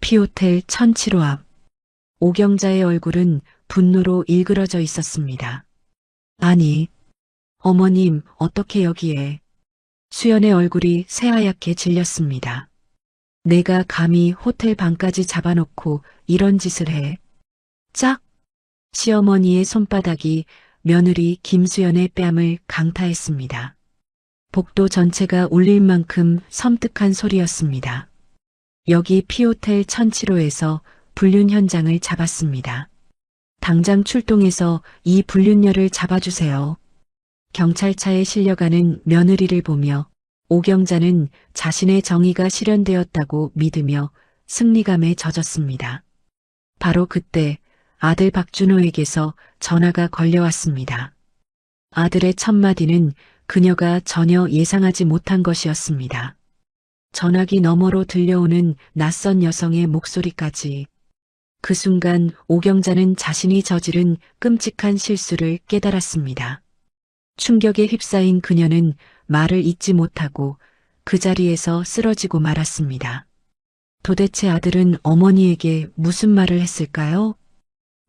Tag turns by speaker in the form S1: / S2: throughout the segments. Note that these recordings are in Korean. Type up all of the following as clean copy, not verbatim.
S1: P호텔 1007호 앞. 오경자의 얼굴은 분노로 일그러져 있었습니다. 아니, 어머님, 어떻게 여기에. 수연의 얼굴이 새하얗게 질렸습니다. 내가 감히 호텔 방까지 잡아놓고 이런 짓을 해. 짝! 시어머니의 손바닥이 며느리 김수연의 뺨을 강타했습니다. 복도 전체가 울릴 만큼 섬뜩한 소리였습니다. 여기 P호텔 1007호에서 불륜 현장을 잡았습니다. 당장 출동해서 이 불륜녀를 잡아주세요. 경찰차에 실려가는 며느리를 보며 오경자는 자신의 정의가 실현되었다고 믿으며 승리감에 젖었습니다. 바로 그때 아들 박준호에게서 전화가 걸려왔습니다. 아들의 첫마디는 그녀가 전혀 예상하지 못한 것이었습니다. 전화기 너머로 들려오는 낯선 여성의 목소리까지. 그 순간 오경자는 자신이 저지른 끔찍한 실수를 깨달았습니다. 충격에 휩싸인 그녀는 말을 잇지 못하고 그 자리에서 쓰러지고 말았습니다. 도대체 아들은 어머니에게 무슨 말을 했을까요?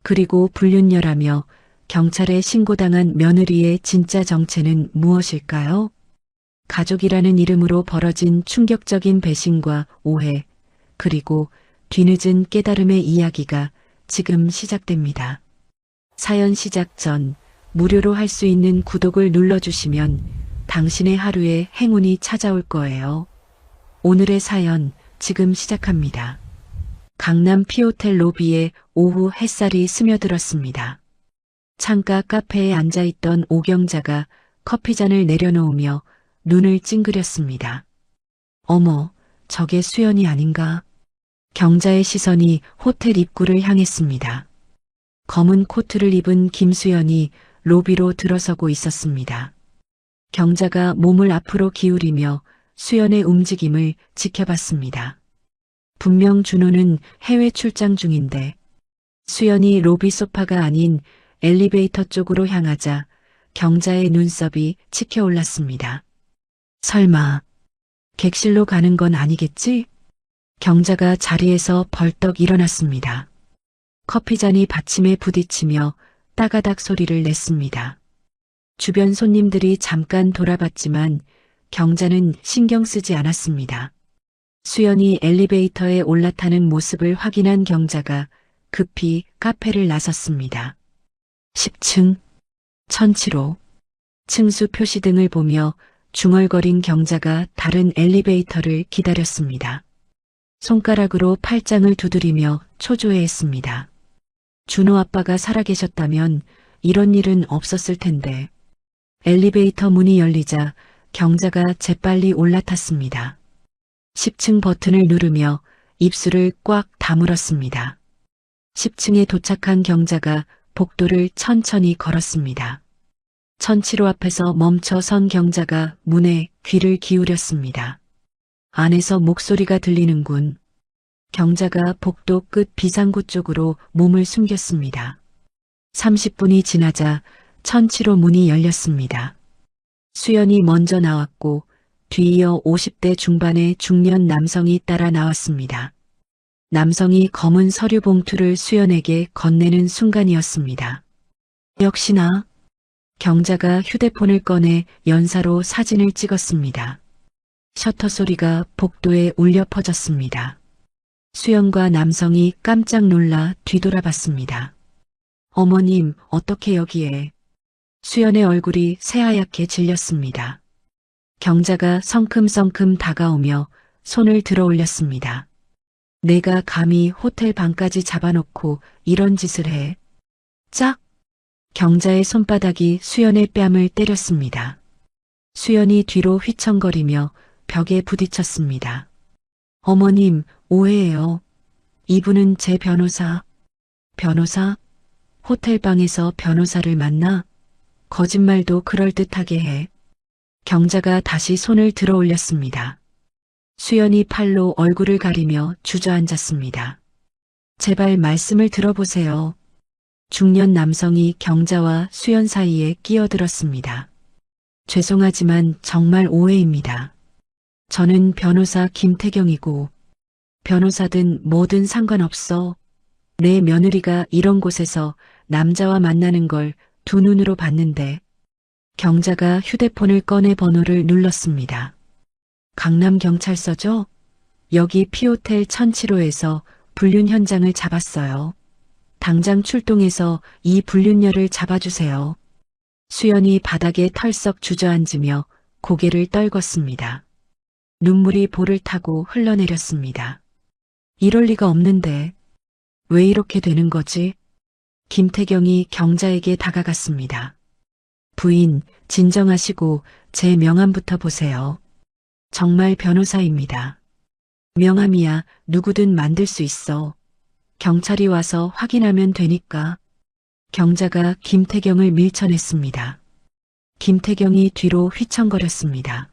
S1: 그리고 불륜녀라며 경찰에 신고당한 며느리의 진짜 정체는 무엇일까요? 가족이라는 이름으로 벌어진 충격적인 배신과 오해, 그리고 뒤늦은 깨달음의 이야기가 지금 시작됩니다. 사연 시작 전 무료로 할 수 있는 구독을 눌러주시면 당신의 하루에 행운이 찾아올 거예요. 오늘의 사연 지금 시작합니다. 강남 P호텔 로비에 오후 햇살이 스며들었습니다. 창가 카페에 앉아있던 오경자가 커피잔을 내려놓으며 눈을 찡그렸습니다. 어머, 저게 수연이 아닌가? 경자의 시선이 호텔 입구를 향했습니다. 검은 코트를 입은 김수연이 로비로 들어서고 있었습니다. 경자가 몸을 앞으로 기울이며 수연의 움직임을 지켜봤습니다. 분명 준호는 해외 출장 중인데 수연이 로비 소파가 아닌 엘리베이터 쪽으로 향하자 경자의 눈썹이 치켜올랐습니다. 설마 객실로 가는 건 아니겠지? 경자가 자리에서 벌떡 일어났습니다. 커피잔이 받침에 부딪히며 따가닥 소리를 냈습니다. 주변 손님들이 잠깐 돌아봤지만 경자는 신경 쓰지 않았습니다. 수연이 엘리베이터에 올라타는 모습을 확인한 경자가 급히 카페를 나섰습니다. 10층 1007호 층수 표시등을 보며 중얼거린 경자가 다른 엘리베이터를 기다렸습니다. 손가락으로 팔짱을 두드리며 초조해했습니다. 준호 아빠가 살아계셨다면 이런 일은 없었을 텐데. 엘리베이터 문이 열리자 경자가 재빨리 올라탔습니다. 10층 버튼을 누르며 입술을 꽉 다물었습니다. 10층에 도착한 경자가 복도를 천천히 걸었습니다. 1007호 앞에서 멈춰 선 경자가 문에 귀를 기울였습니다. 안에서 목소리가 들리는군. 경자가 복도 끝 비상구 쪽으로 몸을 숨겼습니다. 30분이 지나자 1007호 문이 열렸습니다. 수연이 먼저 나왔고 뒤이어 50대 중반의 중년 남성이 따라 나왔습니다. 남성이 검은 서류 봉투를 수연에게 건네는 순간이었습니다. 역시나. 경자가 휴대폰을 꺼내 연사로 사진을 찍었습니다. 셔터 소리가 복도에 울려 퍼졌습니다. 수연과 남성이 깜짝 놀라 뒤돌아봤습니다. 어머님, 어떻게 여기에. 수연의 얼굴이 새하얗게 질렸습니다. 경자가 성큼성큼 다가오며 손을 들어 올렸습니다. 내가 감히 호텔 방까지 잡아놓고 이런 짓을 해. 짝! 경자의 손바닥이 수연의 뺨을 때렸습니다. 수연이 뒤로 휘청거리며 벽에 부딪혔습니다. 어머님, 오해예요. 이분은 제 변호사. 변호사? 호텔방에서 변호사를 만나? 거짓말도 그럴듯하게 해. 경자가 다시 손을 들어 올렸습니다. 수연이 팔로 얼굴을 가리며 주저앉았습니다. 제발 말씀을 들어보세요. 중년 남성이 경자와 수연 사이에 끼어들었습니다. 죄송하지만 정말 오해입니다. 저는 변호사 김태경이고. 변호사든 뭐든 상관없어. 내 며느리가 이런 곳에서 남자와 만나는 걸 두 눈으로 봤는데. 경자가 휴대폰을 꺼내 번호를 눌렀습니다. 강남경찰서죠? 여기 피호텔 1007호에서 불륜 현장을 잡았어요. 당장 출동해서 이 불륜녀를 잡아주세요. 수연이 바닥에 털썩 주저앉으며 고개를 떨궜습니다. 눈물이 볼을 타고 흘러내렸습니다. 이럴 리가 없는데 왜 이렇게 되는 거지? 김태경이 경자에게 다가갔습니다. 부인, 진정하시고 제 명함부터 보세요. 정말 변호사입니다. 명함이야 누구든 만들 수 있어. 경찰이 와서 확인하면 되니까. 경자가 김태경을 밀쳐냈습니다. 김태경이 뒤로 휘청거렸습니다.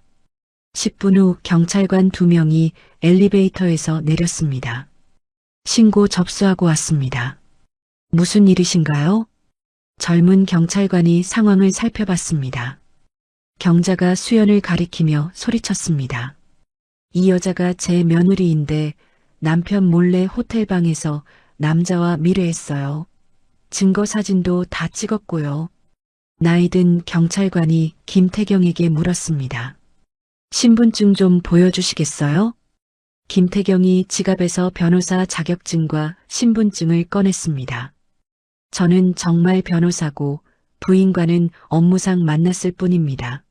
S1: 10분 후 경찰관 2명이 엘리베이터에서 내렸습니다. 신고 접수하고 왔습니다. 무슨 일이신가요? 젊은 경찰관이 상황을 살펴봤습니다. 경자가 수연을 가리키며 소리쳤습니다. 이 여자가 제 며느리인데 남편 몰래 호텔방에서 남자와 미래했어요. 증거 사진도 다 찍었고요. 나이든 경찰관이 김태경에게 물었습니다. 신분증 좀 보여주시겠어요? 김태경이 지갑에서 변호사 자격증과 신분증을 꺼냈습니다. 저는 정말 변호사고 부인과는 업무상 만났을 뿐입니다.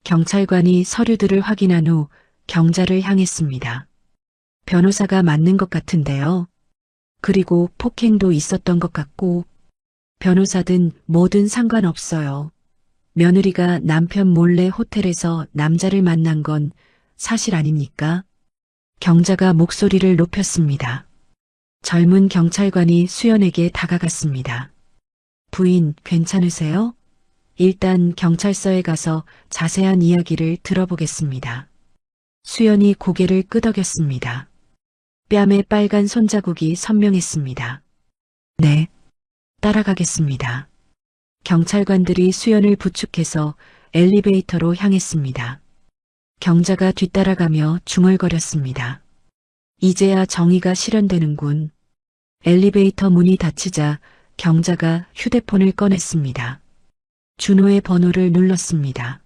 S1: 경찰관이 서류들을 확인한 후 경자를 향했습니다. 변호사가 맞는 것 같은데요. 그리고 폭행도 있었던 것 같고 변호사든 뭐든 상관없어요. 며느리가 남편 몰래 호텔에서 남자를 만난 건 사실 아닙니까? 경자가 목소리를 높였습니다. 젊은 경찰관이 수연에게 다가갔습니다. 부인, 괜찮으세요? 일단 경찰서에 가서 자세한 이야기를 들어보겠습니다. 수연이 고개를 끄덕였습니다. 뺨에 빨간 손자국이 선명했습니다. 네, 따라가겠습니다. 경찰관들이 수연을 부축해서 엘리베이터로 향했습니다. 경자가 뒤따라가며 중얼거렸습니다. 이제야 정의가 실현되는군. 엘리베이터 문이 닫히자 경자가 휴대폰을 꺼냈습니다. 준호의 번호를 눌렀습니다.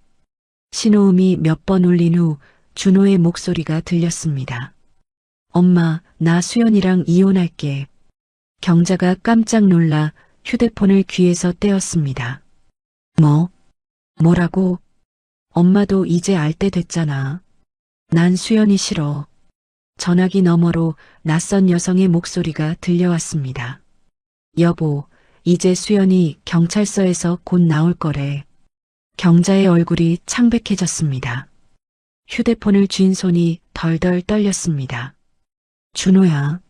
S1: 신호음이 몇 번 울린 후 준호의 목소리가 들렸습니다. 엄마, 나 수연이랑 이혼할게. 경자가 깜짝 놀라 휴대폰을 귀에서 떼었습니다. 뭐라고? 엄마도 이제 알 때 됐잖아. 난 수연이 싫어. 전화기 너머로 낯선 여성의 목소리가 들려왔습니다. 여보, 이제 수연이 경찰서에서 곧 나올 거래. 경자의 얼굴이 창백해졌습니다. 휴대폰을 쥔 손이 덜덜 떨렸습니다. 준호야,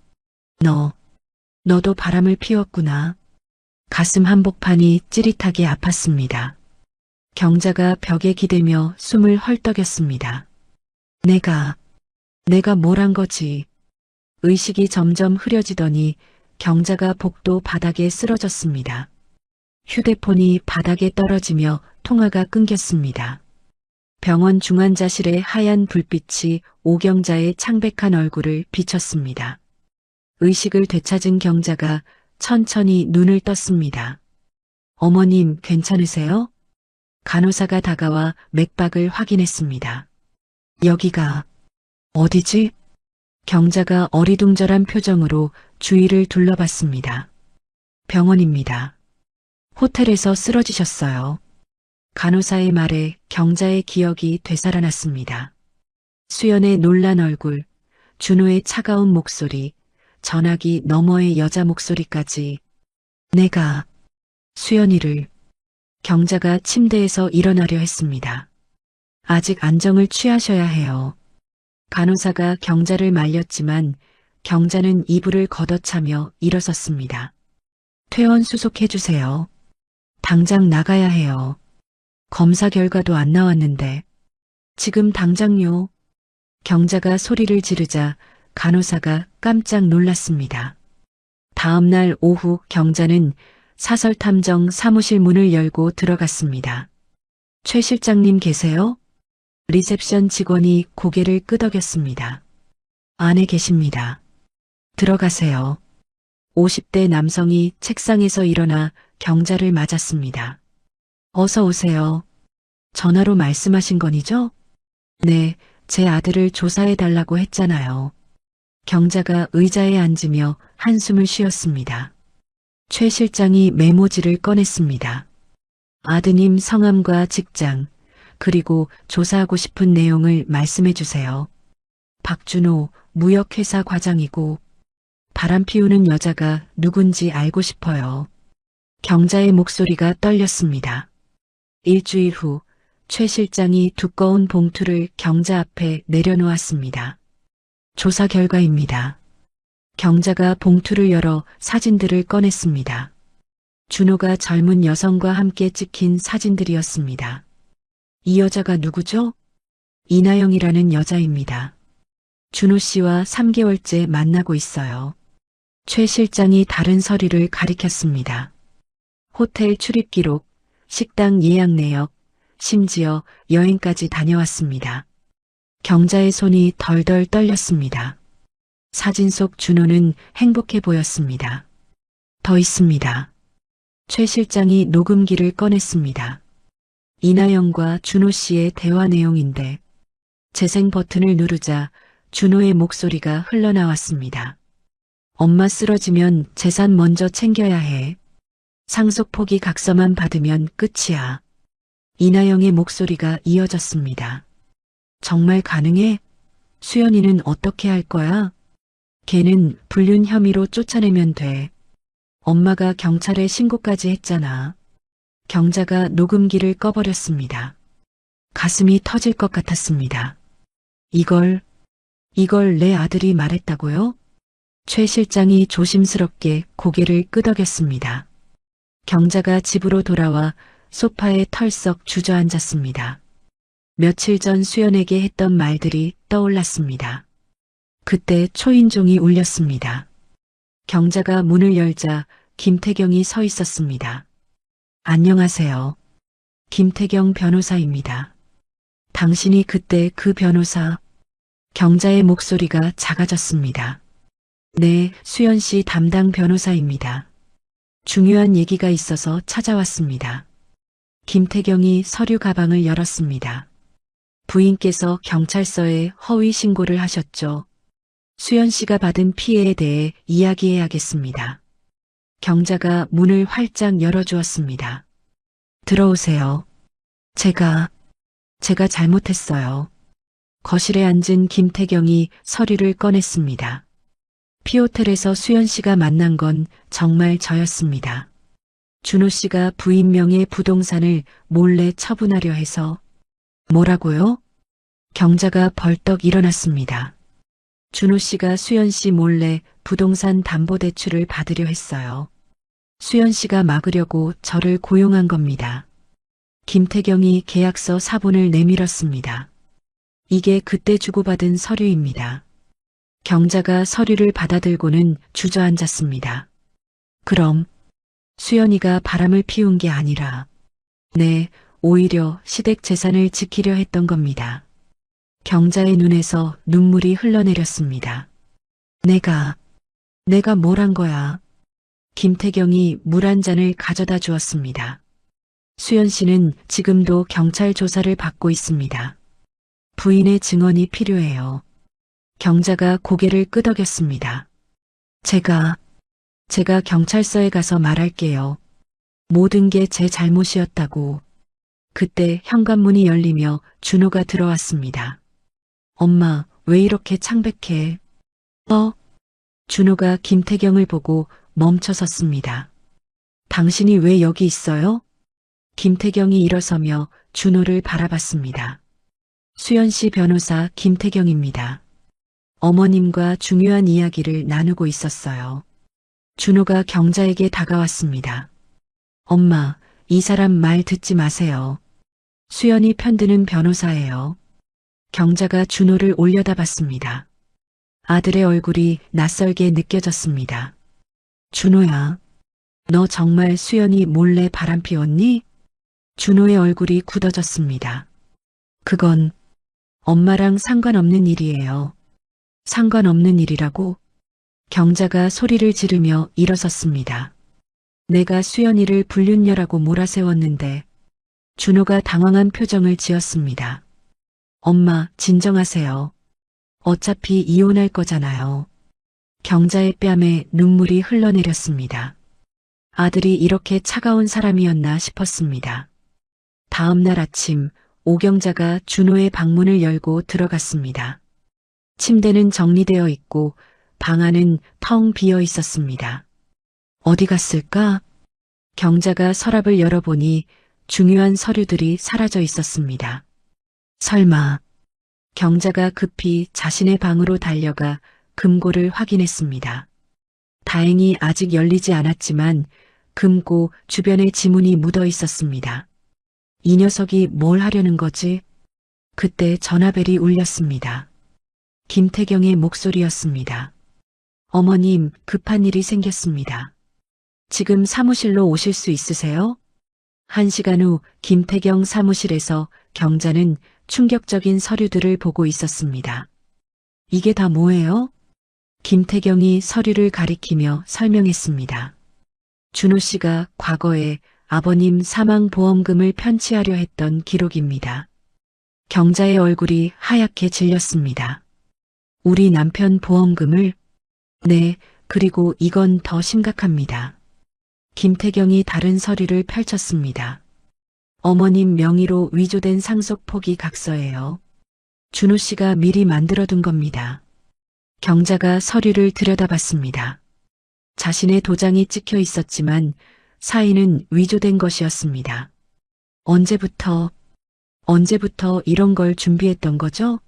S1: 너도 바람을 피웠구나. 가슴 한복판이 찌릿하게 아팠습니다. 경자가 벽에 기대며 숨을 헐떡였습니다. 내가 뭘 한 거지. 의식이 점점 흐려지더니 경자가 복도 바닥에 쓰러졌습니다. 휴대폰이 바닥에 떨어지며 통화가 끊겼습니다. 병원 중환자실의 하얀 불빛이 오경자의 창백한 얼굴을 비쳤습니다. 의식을 되찾은 경자가 천천히 눈을 떴습니다. 어머님, 괜찮으세요? 간호사가 다가와 맥박을 확인했습니다. 여기가 어디지? 경자가 어리둥절한 표정으로 주위를 둘러봤습니다. 병원입니다. 호텔에서 쓰러지셨어요. 간호사의 말에 경자의 기억이 되살아났습니다. 수연의 놀란 얼굴, 준호의 차가운 목소리, 전화기 너머의 여자 목소리까지. 내가 수연이를. 경자가 침대에서 일어나려 했습니다. 아직 안정을 취하셔야 해요. 간호사가 경자를 말렸지만 경자는 이불을 걷어차며 일어섰습니다. 퇴원 수속해주세요. 당장 나가야 해요. 검사 결과도 안 나왔는데. 지금 당장요. 경자가 소리를 지르자 간호사가 깜짝 놀랐습니다. 다음 날 오후 경자는 사설탐정 사무실 문을 열고 들어갔습니다. 최 실장님 계세요? 리셉션 직원이 고개를 끄덕였습니다. 안에 계십니다. 들어가세요. 50대 남성이 책상에서 일어나 경자를 맞았습니다. 어서 오세요. 전화로 말씀하신 건이죠? 네, 제 아들을 조사해달라고 했잖아요. 경자가 의자에 앉으며 한숨을 쉬었습니다. 최 실장이 메모지를 꺼냈습니다. 아드님 성함과 직장, 그리고 조사하고 싶은 내용을 말씀해 주세요. 박준호, 무역회사 과장이고, 바람 피우는 여자가 누군지 알고 싶어요. 경자의 목소리가 떨렸습니다. 일주일 후, 최 실장이 두꺼운 봉투를 경자 앞에 내려놓았습니다. 조사 결과입니다. 경자가 봉투를 열어 사진들을 꺼냈습니다. 준호가 젊은 여성과 함께 찍힌 사진들이었습니다. 이 여자가 누구죠? 이나영이라는 여자입니다. 준호 씨와 3개월째 만나고 있어요. 최 실장이 다른 서류를 가리켰습니다. 호텔 출입 기록, 식당 예약 내역, 심지어 여행까지 다녀왔습니다. 경자의 손이 덜덜 떨렸습니다. 사진 속 준호는 행복해 보였습니다. 더 있습니다. 최 실장이 녹음기를 꺼냈습니다. 이나영과 준호 씨의 대화 내용인데 재생 버튼을 누르자 준호의 목소리가 흘러나왔습니다. 엄마 쓰러지면 재산 먼저 챙겨야 해. 상속 포기 각서만 받으면 끝이야. 이나영의 목소리가 이어졌습니다. 정말 가능해? 수연이는 어떻게 할 거야? 걔는 불륜 혐의로 쫓아내면 돼. 엄마가 경찰에 신고까지 했잖아. 경자가 녹음기를 꺼버렸습니다. 가슴이 터질 것 같았습니다. 이걸 내 아들이 말했다고요? 최 실장이 조심스럽게 고개를 끄덕였습니다. 경자가 집으로 돌아와 소파에 털썩 주저앉았습니다. 며칠 전 수연에게 했던 말들이 떠올랐습니다. 그때 초인종이 울렸습니다. 경자가 문을 열자 김태경이 서 있었습니다. 안녕하세요. 김태경 변호사입니다. 당신이 그때 그 변호사... 경자의 목소리가 작아졌습니다. 네, 수연 씨 담당 변호사입니다. 중요한 얘기가 있어서 찾아왔습니다. 김태경이 서류 가방을 열었습니다. 부인께서 경찰서에 허위 신고를 하셨죠. 수연 씨가 받은 피해에 대해 이야기해야겠습니다. 경자가 문을 활짝 열어주었습니다. 들어오세요. 제가 잘못했어요. 거실에 앉은 김태경이 서류를 꺼냈습니다. 피호텔에서 수연 씨가 만난 건 정말 저였습니다. 준호 씨가 부인 명의 부동산을 몰래 처분하려 해서... 뭐라고요? 경자가 벌떡 일어났습니다. 준호 씨가 수연 씨 몰래 부동산 담보대출을 받으려 했어요. 수연 씨가 막으려고 저를 고용한 겁니다. 김태경이 계약서 사본을 내밀었습니다. 이게 그때 주고받은 서류입니다. 경자가 서류를 받아들고는 주저앉았습니다. 그럼 수연이가 바람을 피운 게 아니라 네, 오히려 시댁 재산을 지키려 했던 겁니다. 경자의 눈에서 눈물이 흘러내렸습니다. 내가 뭘 한 거야? 김태경이 물 한 잔을 가져다 주었습니다. 수연 씨는 지금도 경찰 조사를 받고 있습니다. 부인의 증언이 필요해요. 경자가 고개를 끄덕였습니다. 제가 경찰서에 가서 말할게요. 모든 게 제 잘못이었다고. 그때 현관문이 열리며 준호가 들어왔습니다. 엄마, 왜 이렇게 창백해? 준호가 김태경을 보고 멈춰섰습니다. 당신이 왜 여기 있어요? 김태경이 일어서며 준호를 바라봤습니다. 수연 씨 변호사 김태경입니다. 어머님과 중요한 이야기를 나누고 있었어요. 준호가 경자에게 다가왔습니다. 엄마, 이 사람 말 듣지 마세요. 수연이 편드는 변호사예요. 경자가 준호를 올려다봤습니다. 아들의 얼굴이 낯설게 느껴졌습니다. 준호야, 너 정말 수연이 몰래 바람 피웠니? 준호의 얼굴이 굳어졌습니다. 그건 엄마랑 상관없는 일이에요. 상관없는 일이라고? 경자가 소리를 지르며 일어섰습니다. 내가 수연이를 불륜녀라고 몰아세웠는데 준호가 당황한 표정을 지었습니다. 엄마, 진정하세요. 어차피 이혼할 거잖아요. 경자의 뺨에 눈물이 흘러내렸습니다. 아들이 이렇게 차가운 사람이었나 싶었습니다. 다음 날 아침 오경자가 준호의 방문을 열고 들어갔습니다. 침대는 정리되어 있고 방 안은 텅 비어 있었습니다. 어디 갔을까? 경자가 서랍을 열어보니 중요한 서류들이 사라져 있었습니다. 설마. 경자가 급히 자신의 방으로 달려가 금고를 확인했습니다. 다행히 아직 열리지 않았지만 금고 주변에 지문이 묻어 있었습니다. 이 녀석이 뭘 하려는 거지? 그때 전화벨이 울렸습니다. 김태경의 목소리였습니다. 어머님, 급한 일이 생겼습니다. 지금 사무실로 오실 수 있으세요? 1시간 후 김태경 사무실에서 경자는 충격적인 서류들을 보고 있었습니다. 이게 다 뭐예요? 김태경이 서류를 가리키며 설명했습니다. 준호 씨가 과거에 아버님 사망보험금을 편취하려 했던 기록입니다. 경자의 얼굴이 하얗게 질렸습니다. 우리 남편 보험금을? 네, 그리고 이건 더 심각합니다. 김태경이 다른 서류를 펼쳤습니다. 어머님 명의로 위조된 상속포기 각서예요. 준호 씨가 미리 만들어둔 겁니다. 경자가 서류를 들여다봤습니다. 자신의 도장이 찍혀 있었지만 사인은 위조된 것이었습니다. 언제부터 이런 걸 준비했던 거죠?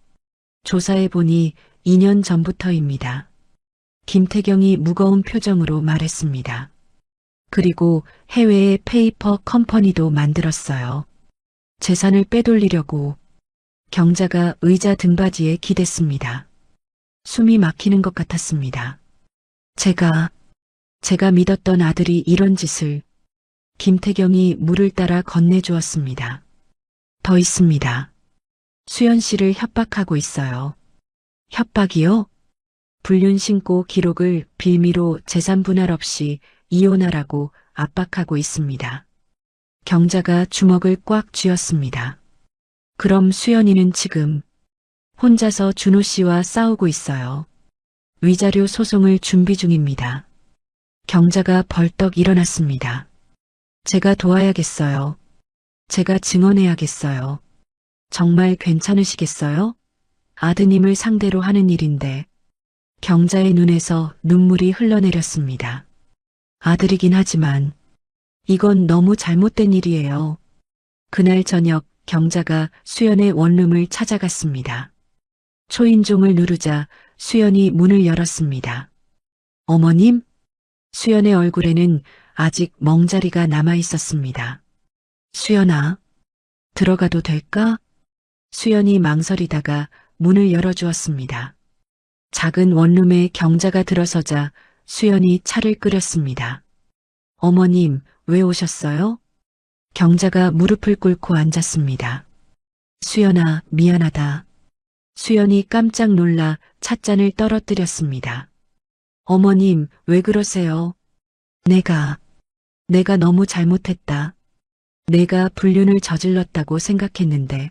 S1: 조사해보니 2년 전부터입니다. 김태경이 무거운 표정으로 말했습니다. 그리고 해외에 페이퍼 컴퍼니도 만들었어요. 재산을 빼돌리려고. 경자가 의자 등받이에 기댔습니다. 숨이 막히는 것 같았습니다. 제가 믿었던 아들이 이런 짓을. 김태경이 물을 따라 건네주었습니다. 더 있습니다. 수연 씨를 협박하고 있어요. 협박이요? 불륜 신고 기록을 빌미로 재산 분할 없이 이혼하라고 압박하고 있습니다. 경자가 주먹을 꽉 쥐었습니다. 그럼 수연이는 지금 혼자서 준호 씨와 싸우고 있어요. 위자료 소송을 준비 중입니다. 경자가 벌떡 일어났습니다. 제가 도와야겠어요. 제가 증언해야겠어요. 정말 괜찮으시겠어요? 아드님을 상대로 하는 일인데. 경자의 눈에서 눈물이 흘러내렸습니다. 아들이긴 하지만 이건 너무 잘못된 일이에요. 그날 저녁 경자가 수연의 원룸을 찾아갔습니다. 초인종을 누르자 수연이 문을 열었습니다. 어머님? 수연의 얼굴에는 아직 멍자리가 남아 있었습니다. 수연아, 들어가도 될까? 수연이 망설이다가 문을 열어주었습니다. 작은 원룸에 경자가 들어서자 수연이 차를 끓였습니다. 어머님, 왜 오셨어요? 경자가 무릎을 꿇고 앉았습니다. 수연아, 미안하다. 수연이 깜짝 놀라 찻잔을 떨어뜨렸습니다. 어머님, 왜 그러세요? 내가 너무 잘못했다. 내가 불륜을 저질렀다고 생각했는데.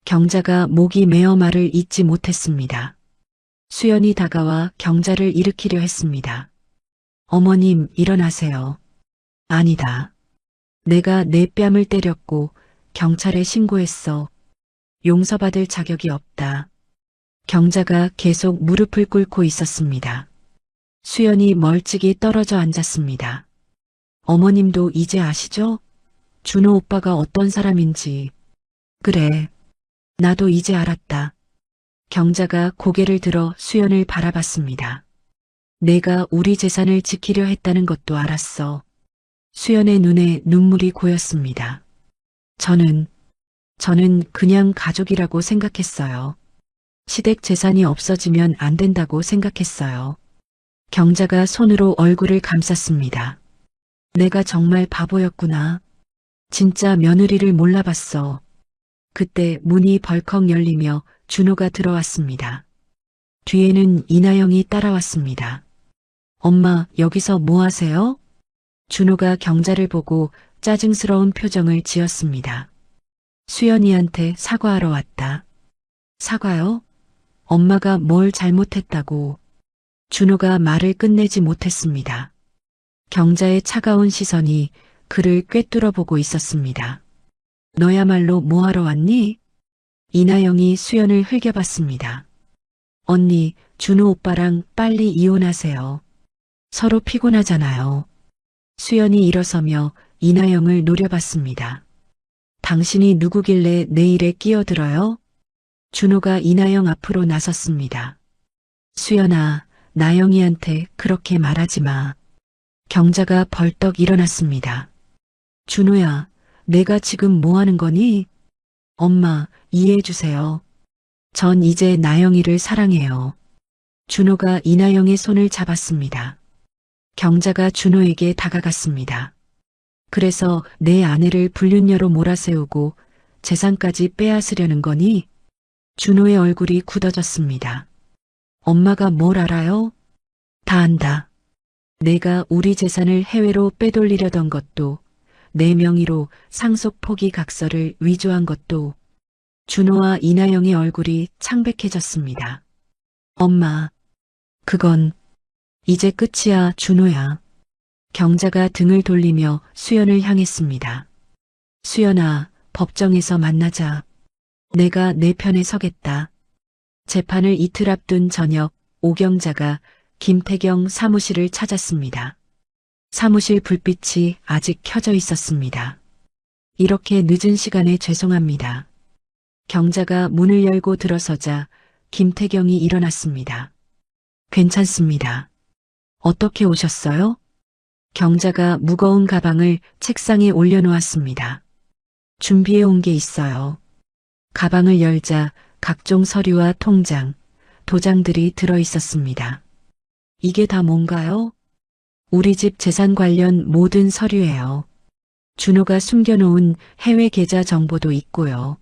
S1: 경자가 목이 메어 말을 잇지 못했습니다. 수연이 다가와 경자를 일으키려 했습니다. 어머님, 일어나세요. 아니다. 내가 내 뺨을 때렸고 경찰에 신고했어. 용서받을 자격이 없다. 경자가 계속 무릎을 꿇고 있었습니다. 수연이 멀찍이 떨어져 앉았습니다. 어머님도 이제 아시죠? 준호 오빠가 어떤 사람인지. 그래. 나도 이제 알았다. 경자가 고개를 들어 수연을 바라봤습니다. 내가 우리 재산을 지키려 했다는 것도 알았어. 수연의 눈에 눈물이 고였습니다. 저는 그냥 가족이라고 생각했어요. 시댁 재산이 없어지면 안 된다고 생각했어요. 경자가 손으로 얼굴을 감쌌습니다. 내가 정말 바보였구나. 진짜 며느리를 몰라봤어. 그때 문이 벌컥 열리며 준호가 들어왔습니다. 뒤에는 이나영이 따라왔습니다. 엄마, 여기서 뭐 하세요? 준호가 경자를 보고 짜증스러운 표정을 지었습니다. 수연이한테 사과하러 왔다. 사과요? 엄마가 뭘 잘못했다고. 준호가 말을 끝내지 못했습니다. 경자의 차가운 시선이 그를 꿰뚫어 보고 있었습니다. 너야말로 뭐하러 왔니? 이나영이 수연을 흘겨봤습니다. 언니, 준호 오빠랑 빨리 이혼하세요. 서로 피곤하잖아요. 수연이 일어서며 이나영을 노려봤습니다. 당신이 누구길래 내 일에 끼어들어요? 준호가 이나영 앞으로 나섰습니다. 수연아, 나영이한테 그렇게 말하지 마. 경자가 벌떡 일어났습니다. 준호야, 내가 지금 뭐 하는 거니? 엄마, 이해해 주세요. 전 이제 나영이를 사랑해요. 준호가 이나영의 손을 잡았습니다. 경자가 준호에게 다가갔습니다. 그래서 내 아내를 불륜녀로 몰아세우고 재산까지 빼앗으려는 거니? 준호의 얼굴이 굳어졌습니다. 엄마가 뭘 알아요? 다 안다. 내가 우리 재산을 해외로 빼돌리려던 것도, 내 명의로 상속 포기 각서를 위조한 것도. 준호와 이나영의 얼굴이 창백해졌습니다. 엄마, 그건 이제 끝이야, 준호야. 경자가 등을 돌리며 수연을 향했습니다. 수연아, 법정에서 만나자. 내가 내 편에 서겠다. 재판을 이틀 앞둔 저녁, 오경자가 김태경 사무실을 찾았습니다. 사무실 불빛이 아직 켜져 있었습니다. 이렇게 늦은 시간에 죄송합니다. 경자가 문을 열고 들어서자 김태경이 일어났습니다. 괜찮습니다. 어떻게 오셨어요? 경자가 무거운 가방을 책상에 올려놓았습니다. 준비해 온 게 있어요. 가방을 열자 각종 서류와 통장, 도장들이 들어 있었습니다. 이게 다 뭔가요? 우리 집 재산 관련 모든 서류예요. 준호가 숨겨놓은 해외 계좌 정보도 있고요.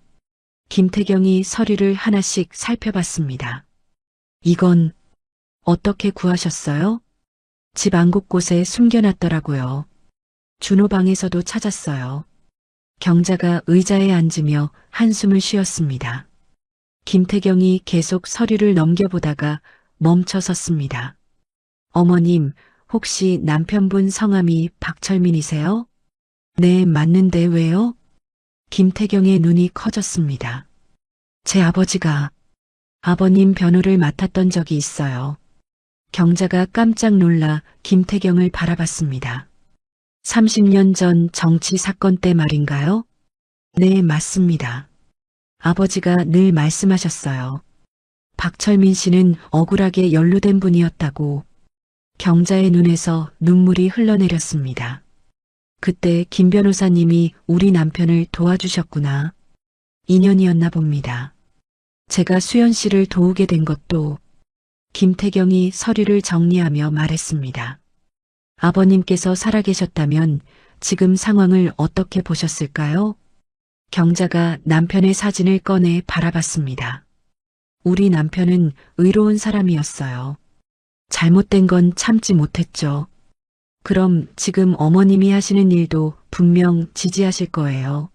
S1: 김태경이 서류를 하나씩 살펴봤습니다. 이건 어떻게 구하셨어요? 집 안 곳곳에 숨겨놨더라고요. 준호 방에서도 찾았어요. 경자가 의자에 앉으며 한숨을 쉬었습니다. 김태경이 계속 서류를 넘겨보다가 멈춰 섰습니다. 어머님, 혹시 남편분 성함이 박철민이세요? 네, 맞는데 왜요? 김태경의 눈이 커졌습니다. 제 아버지가 아버님 변호를 맡았던 적이 있어요. 경자가 깜짝 놀라 김태경을 바라봤습니다. 30년 전 정치 사건 때 말인가요? 네, 맞습니다. 아버지가 늘 말씀하셨어요. 박철민 씨는 억울하게 연루된 분이었다고. 경자의 눈에서 눈물이 흘러내렸습니다. 그때 김 변호사님이 우리 남편을 도와주셨구나. 인연이었나 봅니다. 제가 수연 씨를 도우게 된 것도. 김태경이 서류를 정리하며 말했습니다. 아버님께서 살아계셨다면 지금 상황을 어떻게 보셨을까요? 경자가 남편의 사진을 꺼내 바라봤습니다. 우리 남편은 의로운 사람이었어요. 잘못된 건 참지 못했죠. 그럼 지금 어머님이 하시는 일도 분명 지지하실 거예요.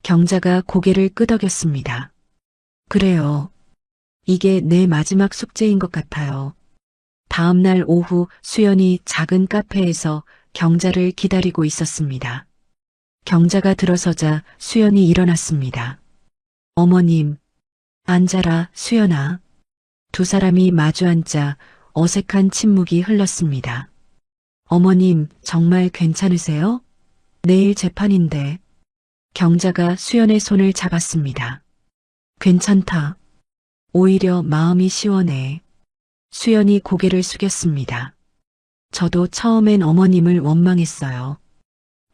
S1: 경자가 고개를 끄덕였습니다. 그래요. 이게 내 마지막 숙제인 것 같아요. 다음 날 오후 수연이 작은 카페에서 경자를 기다리고 있었습니다. 경자가 들어서자 수연이 일어났습니다. 어머님, 앉아라, 수연아. 두 사람이 마주 앉자 어색한 침묵이 흘렀습니다. 어머님, 정말 괜찮으세요? 내일 재판인데. 경자가 수연의 손을 잡았습니다. 괜찮다. 오히려 마음이 시원해. 수연이 고개를 숙였습니다. 저도 처음엔 어머님을 원망했어요.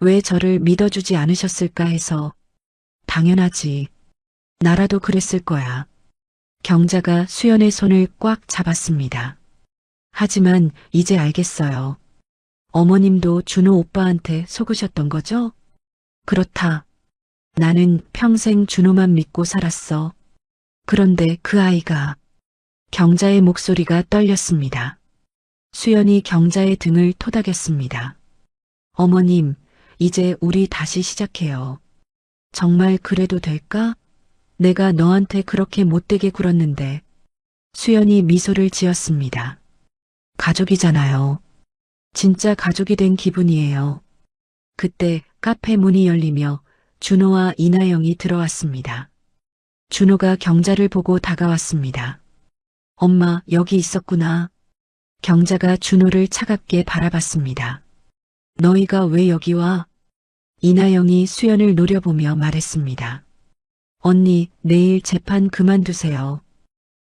S1: 왜 저를 믿어주지 않으셨을까 해서. 당연하지. 나라도 그랬을 거야. 경자가 수연의 손을 꽉 잡았습니다. 하지만 이제 알겠어요. 어머님도 준호 오빠한테 속으셨던 거죠? 그렇다. 나는 평생 준호만 믿고 살았어. 그런데 그 아이가. 경자의 목소리가 떨렸습니다. 수연이 경자의 등을 토닥였습니다. 어머님, 이제 우리 다시 시작해요. 정말 그래도 될까? 내가 너한테 그렇게 못되게 굴었는데. 수연이 미소를 지었습니다. 가족이잖아요. 진짜 가족이 된 기분이에요. 그때 카페 문이 열리며 준호와 이나영이 들어왔습니다. 준호가 경자를 보고 다가왔습니다. 엄마, 여기 있었구나. 경자가 준호를 차갑게 바라봤습니다. 너희가 왜 여기 와? 이나영이 수연을 노려보며 말했습니다. 언니, 내일 재판 그만두세요.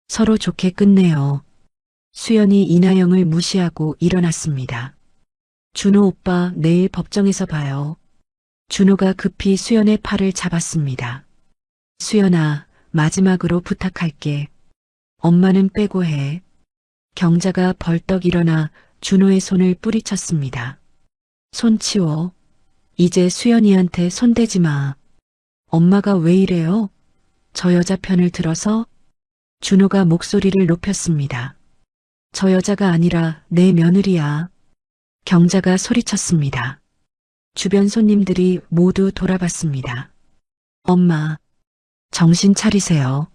S1: 서로 좋게 끝내요. 수연이 이나영을 무시하고 일어났습니다. 준호 오빠, 내일 법정에서 봐요. 준호가 급히 수연의 팔을 잡았습니다. 수연아, 마지막으로 부탁할게. 엄마는 빼고 해. 경자가 벌떡 일어나 준호의 손을 뿌리쳤습니다. 손 치워. 이제 수연이한테 손대지 마. 엄마가 왜 이래요? 저 여자 편을 들어서? 준호가 목소리를 높였습니다. 저 여자가 아니라 내 며느리야. 경자가 소리쳤습니다. 주변 손님들이 모두 돌아봤습니다. 엄마, 정신 차리세요.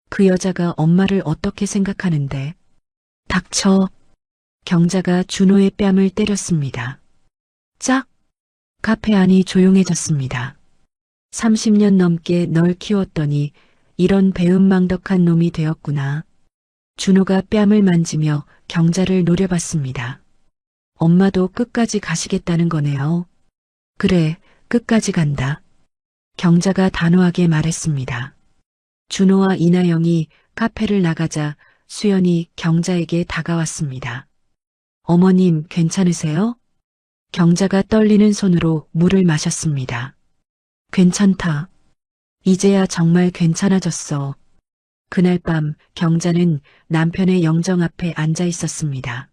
S1: 그 여자가 엄마를 어떻게 생각하는데? 닥쳐. 경자가 준호의 뺨을 때렸습니다. 짝! 카페 안이 조용해졌습니다. 30년 넘게 널 키웠더니 이런 배은망덕한 놈이 되었구나. 준호가 뺨을 만지며 경자를 노려봤습니다. 엄마도 끝까지 가시겠다는 거네요. 그래, 끝까지 간다. 경자가 단호하게 말했습니다. 준호와 이나영이 카페를 나가자 수연이 경자에게 다가왔습니다. 어머님, 괜찮으세요? 경자가 떨리는 손으로 물을 마셨습니다. 괜찮다. 이제야 정말 괜찮아졌어. 그날 밤 경자는 남편의 영정 앞에 앉아 있었습니다.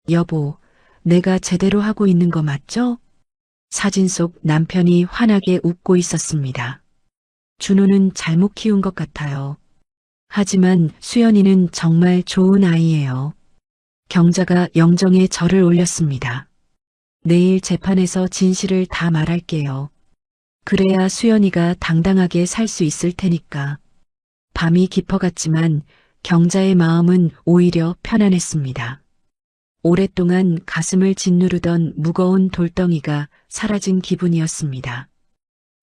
S1: 여보, 내가 제대로 하고 있는 거 맞죠? 사진 속 남편이 환하게 웃고 있었습니다. 준호는 잘못 키운 것 같아요. 하지만 수연이는 정말 좋은 아이예요. 경자가 영정에 절을 올렸습니다. 내일 재판에서 진실을 다 말할게요. 그래야 수연이가 당당하게 살 수 있을 테니까. 밤이 깊어갔지만 경자의 마음은 오히려 편안했습니다. 오랫동안 가슴을 짓누르던 무거운 돌덩이가 사라진 기분이었습니다.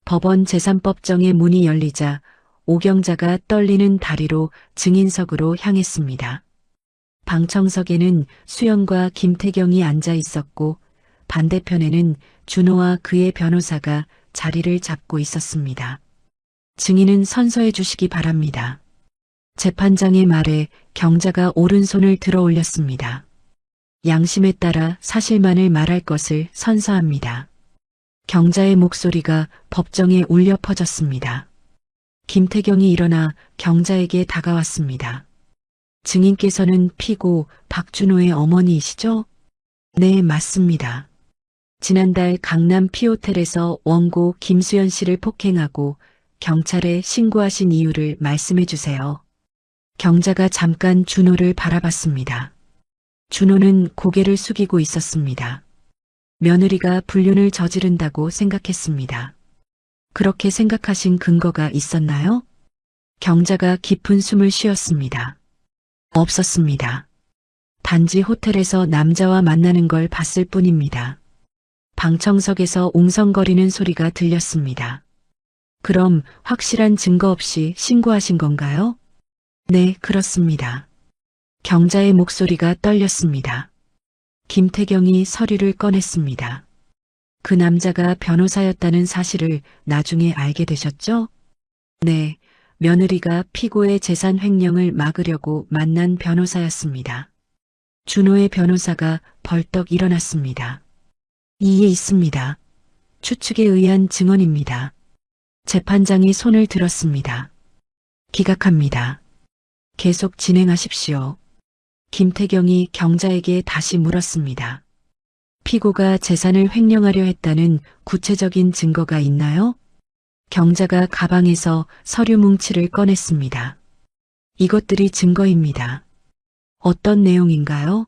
S1: 법원 재산법정의 문이 열리자 오경자가 떨리는 다리로 증인석으로 향했습니다. 방청석에는 수연과 김태경이 앉아 있었고 반대편에는 준호와 그의 변호사가 자리를 잡고 있었습니다. 증인은 선서해 주시기 바랍니다. 재판장의 말에 경자가 오른손을 들어 올렸습니다. 양심에 따라 사실만을 말할 것을 선서합니다. 경자의 목소리가 법정에 울려 퍼졌습니다. 김태경이 일어나 경자에게 다가왔습니다. 증인께서는 피고 박준호의 어머니이시죠? 네, 맞습니다. 지난달 강남 P호텔에서 원고 김수연 씨를 폭행하고 경찰에 신고하신 이유를 말씀해 주세요. 경자가 잠깐 준호를 바라봤습니다. 준호는 고개를 숙이고 있었습니다. 며느리가 불륜을 저지른다고 생각했습니다. 그렇게 생각하신 근거가 있었나요? 경자가 깊은 숨을 쉬었습니다. 없었습니다. 단지 호텔에서 남자와 만나는 걸 봤을 뿐입니다. 방청석에서 웅성거리는 소리가 들렸습니다. 그럼 확실한 증거 없이 신고하신 건가요? 네, 그렇습니다. 경자의 목소리가 떨렸습니다. 김태경이 서류를 꺼냈습니다. 그 남자가 변호사였다는 사실을 나중에 알게 되셨죠? 네, 며느리가 피고의 재산 횡령을 막으려고 만난 변호사였습니다. 준호의 변호사가 벌떡 일어났습니다. 이에 있습니다. 추측에 의한 증언입니다. 재판장이 손을 들었습니다. 기각합니다. 계속 진행하십시오. 김태경이 경자에게 다시 물었습니다. 피고가 재산을 횡령하려 했다는 구체적인 증거가 있나요? 경자가 가방에서 서류 뭉치를 꺼냈습니다. 이것들이 증거입니다. 어떤 내용인가요?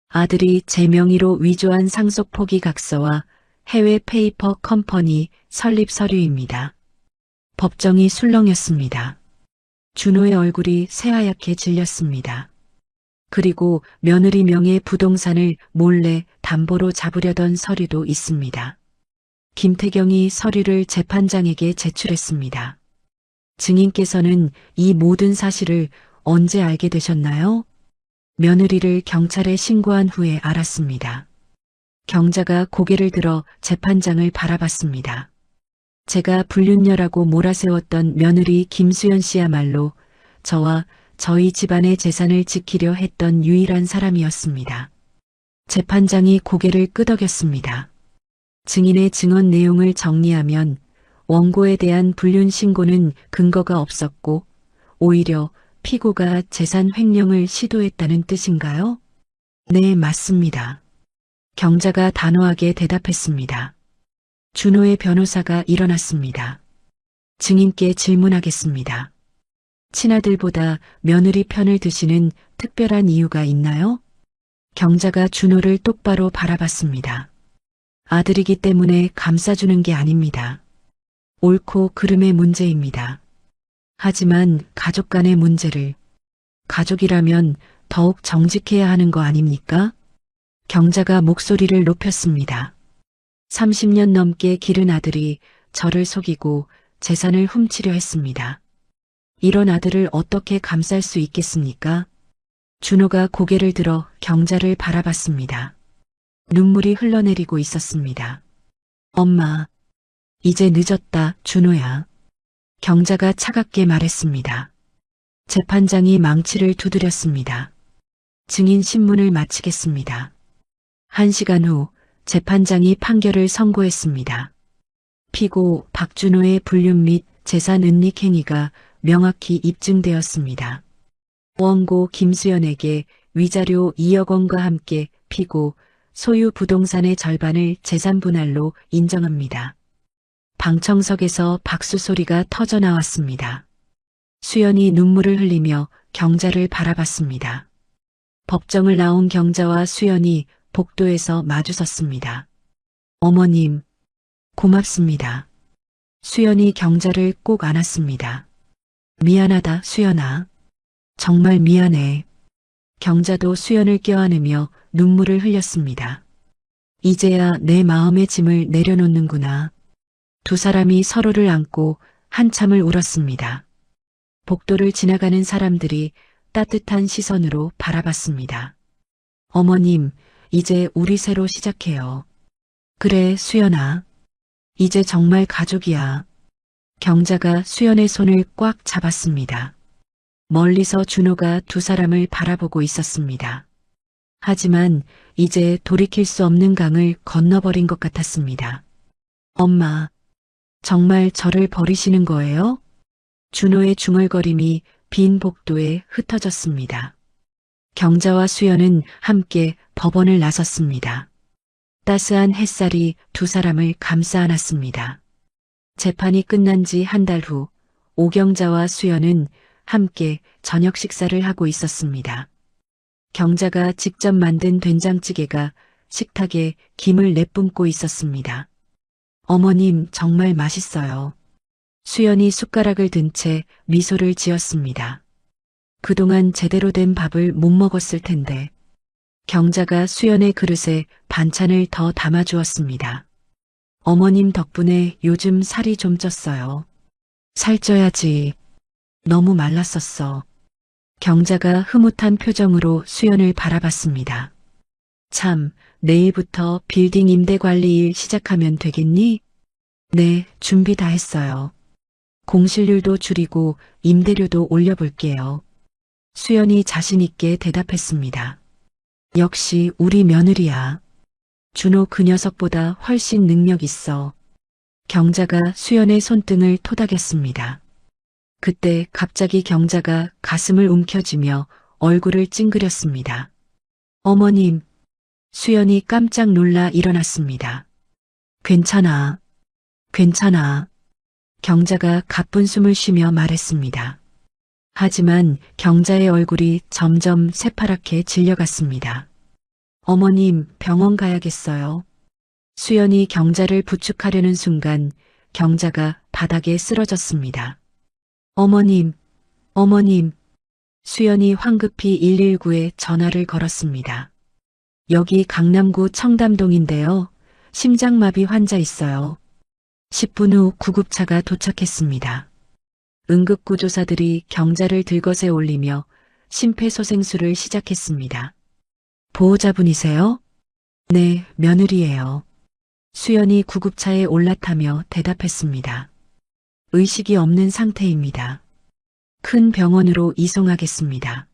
S1: 아들이 제 명의로 위조한 상속 포기 각서와 해외 페이퍼 컴퍼니 설립 서류입니다. 법정이 술렁였습니다. 준호의 얼굴이 새하얗게 질렸습니다. 그리고 며느리 명의 부동산을 몰래 담보로 잡으려던 서류도 있습니다. 김태경이 서류를 재판장에게 제출했습니다. 증인께서는 이 모든 사실을 언제 알게 되셨나요? 며느리를 경찰에 신고한 후에 알았습니다. 경자가 고개를 들어 재판장을 바라봤습니다. 제가 불륜녀라고 몰아세웠던 며느리 김수연 씨야말로 저와 저희 집안의 재산을 지키려 했던 유일한 사람이었습니다. 재판장이 고개를 끄덕였습니다. 증인의 증언 내용을 정리하면 원고에 대한 불륜 신고는 근거가 없었고 오히려 피고가 재산 횡령을 시도했다는 뜻인가요? 네, 맞습니다. 경자가 단호하게 대답했습니다. 준호의 변호사가 일어났습니다. 증인께 질문하겠습니다. 친아들보다 며느리 편을 드시는 특별한 이유가 있나요? 경자가 준호를 똑바로 바라봤습니다. 아들이기 때문에 감싸주는 게 아닙니다. 옳고 그름의 문제입니다. 하지만 가족 간의 문제를 가족이라면 더욱 정직해야 하는 거 아닙니까? 경자가 목소리를 높였습니다. 30년 넘게 기른 아들이 저를 속이고 재산을 훔치려 했습니다. 이런 아들을 어떻게 감쌀 수 있겠습니까? 준호가 고개를 들어 경자를 바라봤습니다. 눈물이 흘러내리고 있었습니다. 엄마, 이제 늦었다, 준호야. 경자가 차갑게 말했습니다. 재판장이 망치를 두드렸습니다. 증인 신문을 마치겠습니다. 1시간 후 재판장이 판결을 선고했습니다. 피고 박준호의 불륜 및 재산 은닉 행위가 명확히 입증되었습니다. 원고 김수연에게 위자료 2억 원과 함께 피고 소유 부동산의 절반을 재산 분할로 인정합니다. 방청석에서 박수 소리가 터져 나왔습니다. 수연이 눈물을 흘리며 경자를 바라봤습니다. 법정을 나온 경자와 수연이 복도에서 마주섰습니다. 어머님, 고맙습니다. 수연이 경자를 꼭 안았습니다. 미안하다, 수연아. 정말 미안해. 경자도 수연을 껴안으며 눈물을 흘렸습니다. 이제야 내 마음의 짐을 내려놓는구나. 두 사람이 서로를 안고 한참을 울었습니다. 복도를 지나가는 사람들이 따뜻한 시선으로 바라봤습니다. 어머님, 이제 우리 새로 시작해요. 그래, 수연아. 이제 정말 가족이야. 경자가 수연의 손을 꽉 잡았습니다. 멀리서 준호가 두 사람을 바라보고 있었습니다. 하지만 이제 돌이킬 수 없는 강을 건너버린 것 같았습니다. 엄마, 정말 저를 버리시는 거예요? 준호의 중얼거림이 빈 복도에 흩어졌습니다. 경자와 수연은 함께 법원을 나섰습니다. 따스한 햇살이 두 사람을 감싸 안았습니다. 재판이 끝난 지 한 달 후 오경자와 수연은 함께 저녁 식사를 하고 있었습니다. 경자가 직접 만든 된장찌개가 식탁에 김을 내뿜고 있었습니다. 어머님, 정말 맛있어요. 수연이 숟가락을 든 채 미소를 지었습니다. 그동안 제대로 된 밥을 못 먹었을 텐데. 경자가 수연의 그릇에 반찬을 더 담아주었습니다. 어머님 덕분에 요즘 살이 좀 쪘어요. 살쪄야지. 너무 말랐었어. 경자가 흐뭇한 표정으로 수연을 바라봤습니다. 참, 내일부터 빌딩 임대 관리 일 시작하면 되겠니? 네, 준비 다 했어요. 공실률도 줄이고 임대료도 올려볼게요. 수연이 자신 있게 대답했습니다. 역시 우리 며느리야. 준호 그 녀석보다 훨씬 능력 있어. 경자가 수연의 손등을 토닥였습니다. 그때 갑자기 경자가 가슴을 움켜쥐며 얼굴을 찡그렸습니다. 어머님, 수연이 깜짝 놀라 일어났습니다. 괜찮아. 괜찮아. 경자가 가쁜 숨을 쉬며 말했습니다. 하지만 경자의 얼굴이 점점 새파랗게 질려갔습니다. 어머님, 병원 가야겠어요. 수연이 경자를 부축하려는 순간 경자가 바닥에 쓰러졌습니다. 어머님, 어머님. 수연이 황급히 119에 전화를 걸었습니다. 여기 강남구 청담동인데요. 심장마비 환자 있어요. 10분 후 구급차가 도착했습니다. 응급구조사들이 경자를 들것에 올리며 심폐소생술을 시작했습니다. 보호자분이세요? 네, 며느리예요. 수연이 구급차에 올라타며 대답했습니다. 의식이 없는 상태입니다. 큰 병원으로 이송하겠습니다.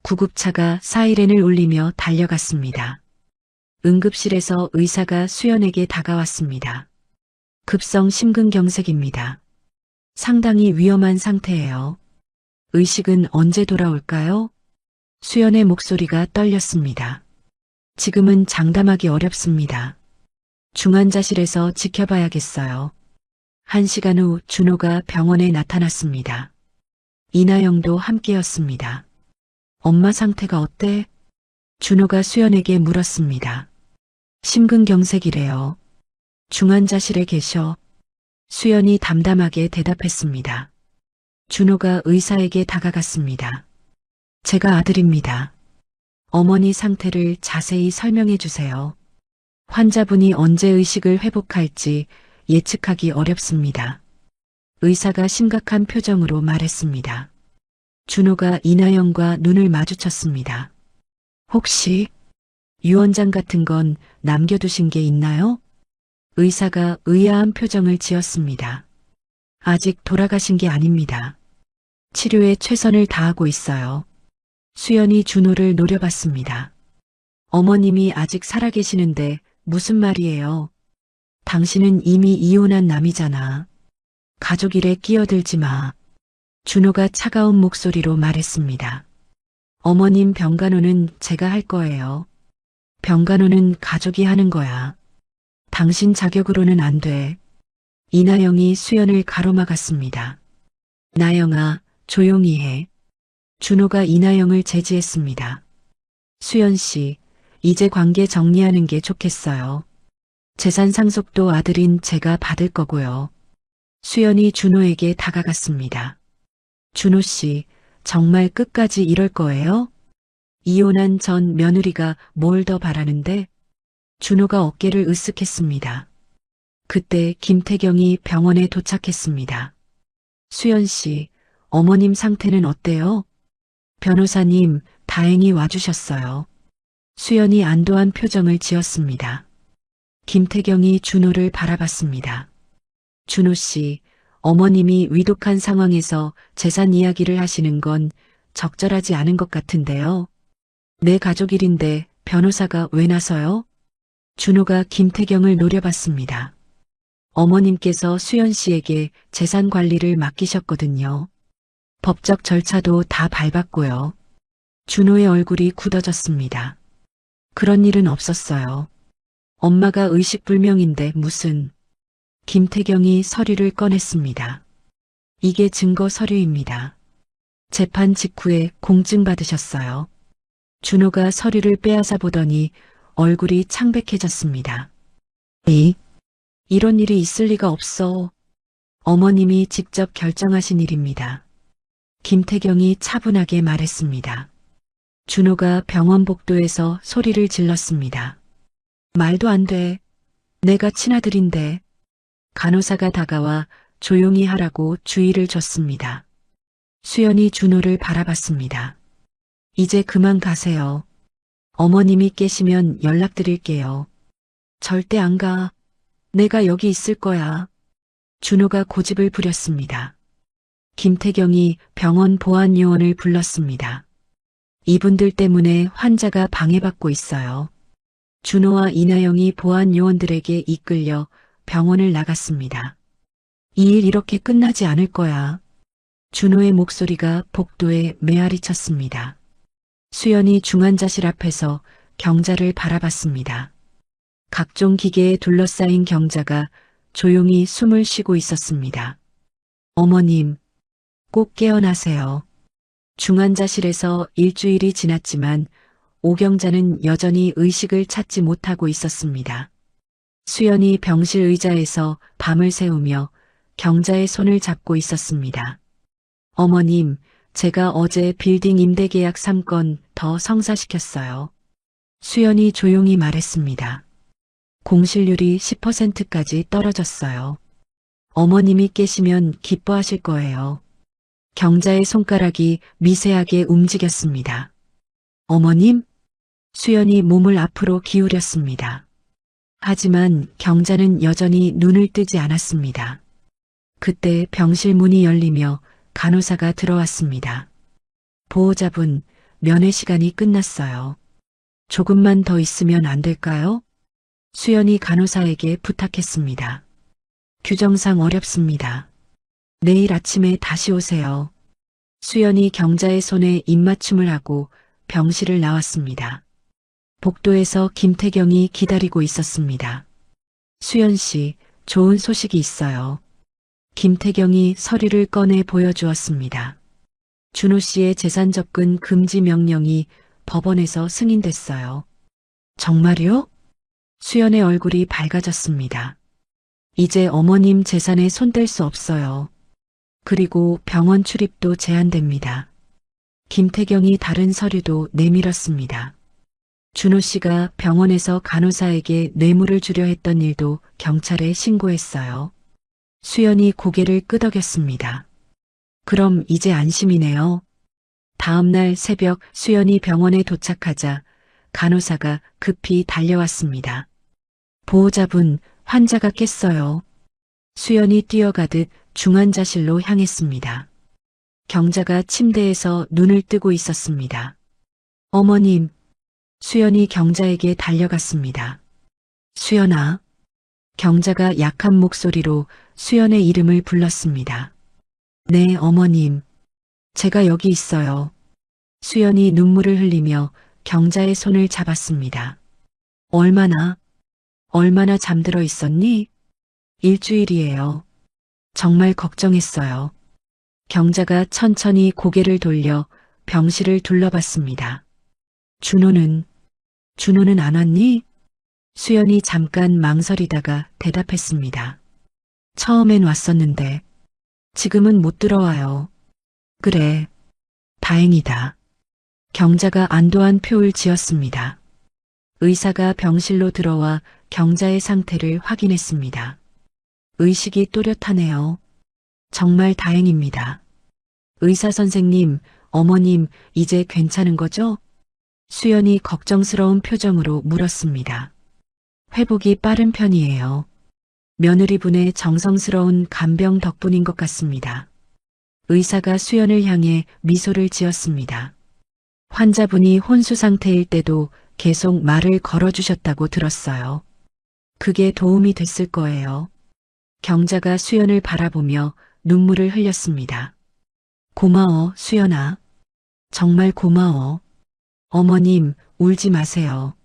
S1: 구급차가 사이렌을 울리며 달려갔습니다. 응급실에서 의사가 수연에게 다가왔습니다. 급성 심근경색입니다. 상당히 위험한 상태예요. 의식은 언제 돌아올까요? 수연의 목소리가 떨렸습니다. 지금은 장담하기 어렵습니다. 중환자실에서 지켜봐야겠어요. 1시간 후 준호가 병원에 나타났습니다. 이나영도 함께였습니다. 엄마 상태가 어때? 준호가 수연에게 물었습니다. 심근경색이래요. 중환자실에 계셔. 수연이 담담하게 대답했습니다. 준호가 의사에게 다가갔습니다. 제가 아들입니다. 어머니 상태를 자세히 설명해 주세요. 환자분이 언제 의식을 회복할지 예측하기 어렵습니다. 의사가 심각한 표정으로 말했습니다. 준호가 이나영과 눈을 마주쳤습니다. 혹시 유언장 같은 건 남겨두신 게 있나요? 의사가 의아한 표정을 지었습니다. 아직 돌아가신 게 아닙니다. 치료에 최선을 다하고 있어요. 수연이 준호를 노려봤습니다. 어머님이 아직 살아계시는데 무슨 말이에요? 당신은 이미 이혼한 남이잖아. 가족 일에 끼어들지 마. 준호가 차가운 목소리로 말했습니다. 어머님 병간호는 제가 할 거예요. 병간호는 가족이 하는 거야. 당신 자격으로는 안 돼. 이나영이 수연을 가로막았습니다. 나영아, 조용히 해. 준호가 이나영을 제지했습니다. 수연 씨, 이제 관계 정리하는 게 좋겠어요. 재산 상속도 아들인 제가 받을 거고요. 수연이 준호에게 다가갔습니다. 준호 씨, 정말 끝까지 이럴 거예요? 이혼한 전 며느리가 뭘 더 바라는데? 준호가 어깨를 으쓱했습니다. 그때 김태경이 병원에 도착했습니다. 수연 씨, 어머님 상태는 어때요? 변호사님, 다행히 와주셨어요. 수연이 안도한 표정을 지었습니다. 김태경이 준호를 바라봤습니다. 준호 씨, 어머님이 위독한 상황에서 재산 이야기를 하시는 건 적절하지 않은 것 같은데요. 내 가족 일인데 변호사가 왜 나서요? 준호가 김태경을 노려봤습니다. 어머님께서 수연 씨에게 재산 관리를 맡기셨거든요. 법적 절차도 다 밟았고요. 준호의 얼굴이 굳어졌습니다. 그런 일은 없었어요. 엄마가 의식불명인데 무슨... 김태경이 서류를 꺼냈습니다. 이게 증거 서류입니다. 재판 직후에 공증 받으셨어요. 준호가 서류를 빼앗아 보더니 얼굴이 창백해졌습니다. 이런 일이 있을 리가 없어. 어머님이 직접 결정하신 일입니다. 김태경이 차분하게 말했습니다. 준호가 병원 복도에서 소리를 질렀습니다. 말도 안 돼. 내가 친아들인데. 간호사가 다가와 조용히 하라고 주의를 줬습니다. 수연이 준호를 바라봤습니다. 이제 그만 가세요. 어머님이 깨시면 연락드릴게요. 절대 안 가. 내가 여기 있을 거야. 준호가 고집을 부렸습니다. 김태경이 병원 보안요원을 불렀습니다. 이분들 때문에 환자가 방해받고 있어요. 준호와 이나영이 보안요원들에게 이끌려 병원을 나갔습니다. 이 일 이렇게 끝나지 않을 거야. 준호의 목소리가 복도에 메아리 쳤습니다. 수연이 중환자실 앞에서 경자를 바라봤습니다. 각종 기계에 둘러싸인 경자가 조용히 숨을 쉬고 있었습니다. 어머님, 꼭 깨어나세요. 중환자실에서 일주일이 지났지만 오경자는 여전히 의식을 찾지 못하고 있었습니다. 수연이 병실 의자에서 밤을 새우며 경자의 손을 잡고 있었습니다. 어머님, 제가 어제 빌딩 임대계약 3건 더 성사시켰어요. 수연이 조용히 말했습니다. 공실률이 10%까지 떨어졌어요. 어머님이 깨시면 기뻐하실 거예요. 경자의 손가락이 미세하게 움직였습니다. 어머님? 수연이 몸을 앞으로 기울였습니다. 하지만 경자는 여전히 눈을 뜨지 않았습니다. 그때 병실 문이 열리며 간호사가 들어왔습니다. 보호자분, 면회 시간이 끝났어요. 조금만 더 있으면 안 될까요? 수연이 간호사에게 부탁했습니다. 규정상 어렵습니다. 내일 아침에 다시 오세요. 수연이 경자의 손에 입맞춤을 하고 병실을 나왔습니다. 복도에서 김태경이 기다리고 있었습니다. 수연 씨, 좋은 소식이 있어요. 김태경이 서류를 꺼내 보여주었습니다. 준호 씨의 재산 접근 금지 명령이 법원에서 승인됐어요. 정말요? 수연의 얼굴이 밝아졌습니다. 이제 어머님 재산에 손댈 수 없어요. 그리고 병원 출입도 제한됩니다. 김태경이 다른 서류도 내밀었습니다. 준호 씨가 병원에서 간호사에게 뇌물을 주려 했던 일도 경찰에 신고했어요. 수연이 고개를 끄덕였습니다. 그럼 이제 안심이네요. 다음 날 새벽 수연이 병원에 도착하자 간호사가 급히 달려왔습니다. 보호자분, 환자가 깼어요. 수연이 뛰어가듯 중환자실로 향했습니다. 경자가 침대에서 눈을 뜨고 있었습니다. 어머님, 수연이 경자에게 달려갔습니다. 수연아. 경자가 약한 목소리로 수연의 이름을 불렀습니다. 네, 어머님. 제가 여기 있어요. 수연이 눈물을 흘리며 경자의 손을 잡았습니다. 얼마나 잠들어 있었니? 일주일이에요. 정말 걱정했어요. 경자가 천천히 고개를 돌려 병실을 둘러봤습니다. 준호는 안 왔니? 수연이 잠깐 망설이다가 대답했습니다. 처음엔 왔었는데 지금은 못 들어와요. 그래, 다행이다. 경자가 안도한 표를 지었습니다. 의사가 병실로 들어와 경자의 상태를 확인했습니다. 의식이 또렷하네요. 정말 다행입니다. 의사 선생님, 어머님, 이제 괜찮은 거죠? 수연이 걱정스러운 표정으로 물었습니다. 회복이 빠른 편이에요. 며느리분의 정성스러운 간병 덕분인 것 같습니다. 의사가 수연을 향해 미소를 지었습니다. 환자분이 혼수 상태일 때도 계속 말을 걸어주셨다고 들었어요. 그게 도움이 됐을 거예요. 경자가 수연을 바라보며 눈물을 흘렸습니다. 고마워, 수연아. 정말 고마워. 어머님, 울지 마세요.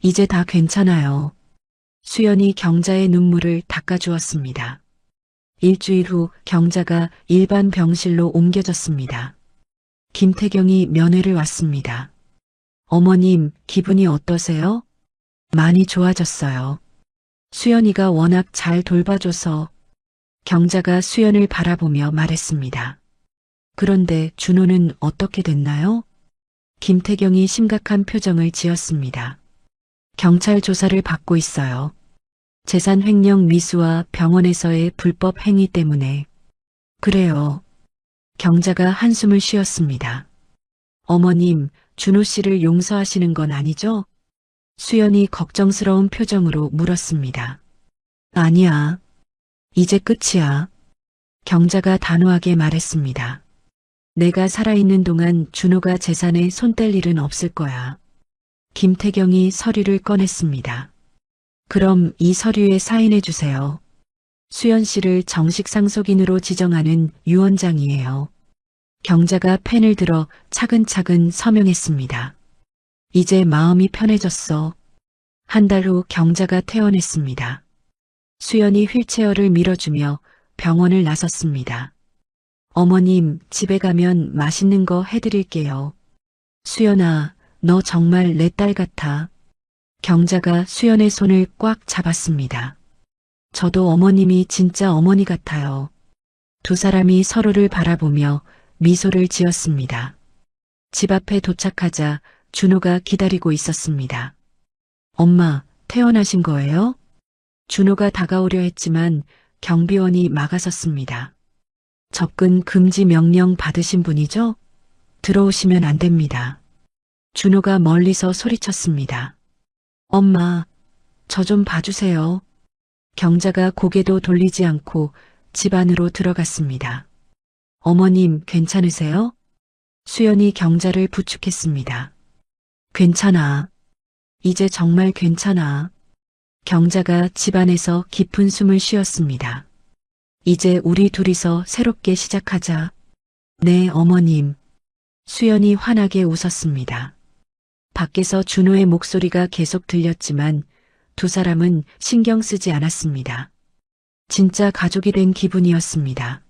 S1: 이제 다 괜찮아요. 수연이 경자의 눈물을 닦아주었습니다. 일주일 후 경자가 일반 병실로 옮겨졌습니다. 김태경이 면회를 왔습니다. 어머님, 기분이 어떠세요? 많이 좋아졌어요. 수연이가 워낙 잘 돌봐줘서. 경자가 수연을 바라보며 말했습니다. 그런데 준호는 어떻게 됐나요? 김태경이 심각한 표정을 지었습니다. 경찰 조사를 받고 있어요. 재산 횡령 미수와 병원에서의 불법 행위 때문에. 그래요. 경자가 한숨을 쉬었습니다. 어머님, 준호 씨를 용서하시는 건 아니죠? 수연이 걱정스러운 표정으로 물었습니다. 아니야. 이제 끝이야. 경자가 단호하게 말했습니다. 내가 살아있는 동안 준호가 재산에 손 뗄 일은 없을 거야. 김태경이 서류를 꺼냈습니다. 그럼 이 서류에 사인해 주세요. 수연 씨를 정식 상속인으로 지정하는 유언장이에요. 경자가 펜을 들어 차근차근 서명했습니다. 이제 마음이 편해졌어. 한 달 후 경자가 퇴원했습니다. 수연이 휠체어를 밀어주며 병원을 나섰습니다. 어머님, 집에 가면 맛있는 거 해드릴게요. 수연아, 너 정말 내 딸 같아. 경자가 수연의 손을 꽉 잡았습니다. 저도 어머님이 진짜 어머니 같아요. 두 사람이 서로를 바라보며 미소를 지었습니다. 집 앞에 도착하자 준호가 기다리고 있었습니다. 엄마, 퇴원하신 거예요? 준호가 다가오려 했지만 경비원이 막아섰습니다. 접근 금지 명령 받으신 분이죠? 들어오시면 안 됩니다. 준호가 멀리서 소리쳤습니다. 엄마, 저 좀 봐주세요. 경자가 고개도 돌리지 않고 집 안으로 들어갔습니다. 어머님, 괜찮으세요? 수연이 경자를 부축했습니다. 괜찮아. 이제 정말 괜찮아. 경자가 집 안에서 깊은 숨을 쉬었습니다. 이제 우리 둘이서 새롭게 시작하자. 네, 어머님. 수연이 환하게 웃었습니다. 밖에서 준호의 목소리가 계속 들렸지만 두 사람은 신경 쓰지 않았습니다. 진짜 가족이 된 기분이었습니다.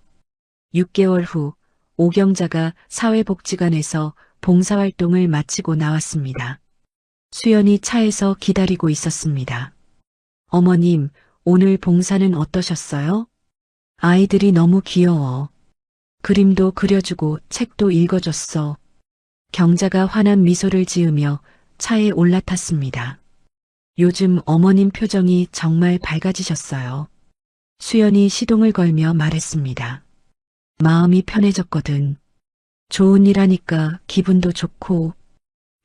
S1: 6개월 후 오경자가 사회복지관에서 봉사활동을 마치고 나왔습니다. 수연이 차에서 기다리고 있었습니다. 어머님, 오늘 봉사는 어떠셨어요? 아이들이 너무 귀여워. 그림도 그려주고 책도 읽어줬어. 경자가 환한 미소를 지으며 차에 올라탔습니다. 요즘 어머님 표정이 정말 밝아지셨어요. 수연이 시동을 걸며 말했습니다. 마음이 편해졌거든. 좋은 일 하니까 기분도 좋고.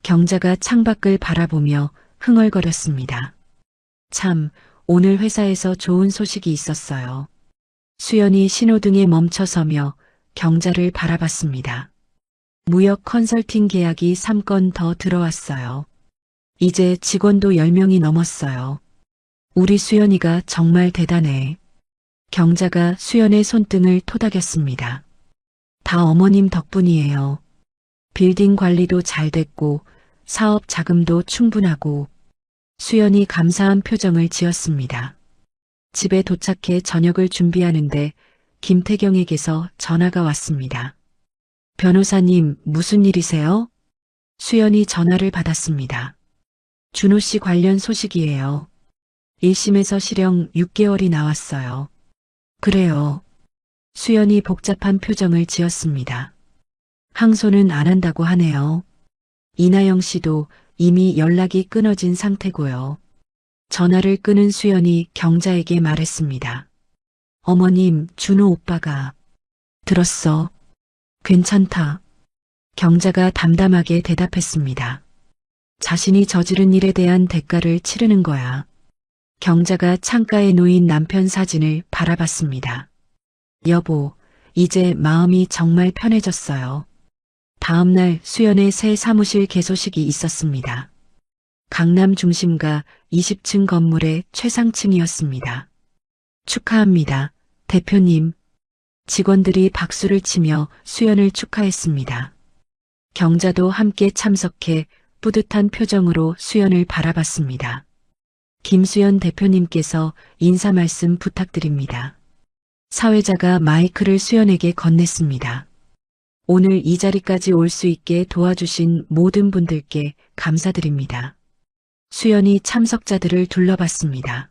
S1: 경자가 창밖을 바라보며 흥얼거렸습니다. 참, 오늘 회사에서 좋은 소식이 있었어요. 수연이 신호등에 멈춰서며 경자를 바라봤습니다. 무역 컨설팅 계약이 3건 더 들어왔어요. 이제 직원도 10명이 넘었어요. 우리 수연이가 정말 대단해. 경자가 수연의 손등을 토닥였습니다. 다 어머님 덕분이에요. 빌딩 관리도 잘 됐고 사업 자금도 충분하고. 수연이 감사한 표정을 지었습니다. 집에 도착해 저녁을 준비하는데 김태경에게서 전화가 왔습니다. 변호사님, 무슨 일이세요? 수연이 전화를 받았습니다. 준호 씨 관련 소식이에요. 1심에서 실형 6개월이 나왔어요. 그래요. 수연이 복잡한 표정을 지었습니다. 항소는 안 한다고 하네요. 이나영 씨도 이미 연락이 끊어진 상태고요. 전화를 끊은 수연이 경자에게 말했습니다. 어머님, 준호 오빠가. 들었어. 괜찮다. 경자가 담담하게 대답했습니다. 자신이 저지른 일에 대한 대가를 치르는 거야. 경자가 창가에 놓인 남편 사진을 바라봤습니다. 여보, 이제 마음이 정말 편해졌어요. 다음 날 수연의 새 사무실 개소식이 있었습니다. 강남 중심가 20층 건물의 최상층이었습니다. 축하합니다, 대표님. 직원들이 박수를 치며 수연을 축하했습니다. 경자도 함께 참석해 뿌듯한 표정으로 수연을 바라봤습니다. 김수연 대표님께서 인사 말씀 부탁드립니다. 사회자가 마이크를 수연에게 건넸습니다. 오늘 이 자리까지 올 수 있게 도와주신 모든 분들께 감사드립니다. 수연이 참석자들을 둘러봤습니다.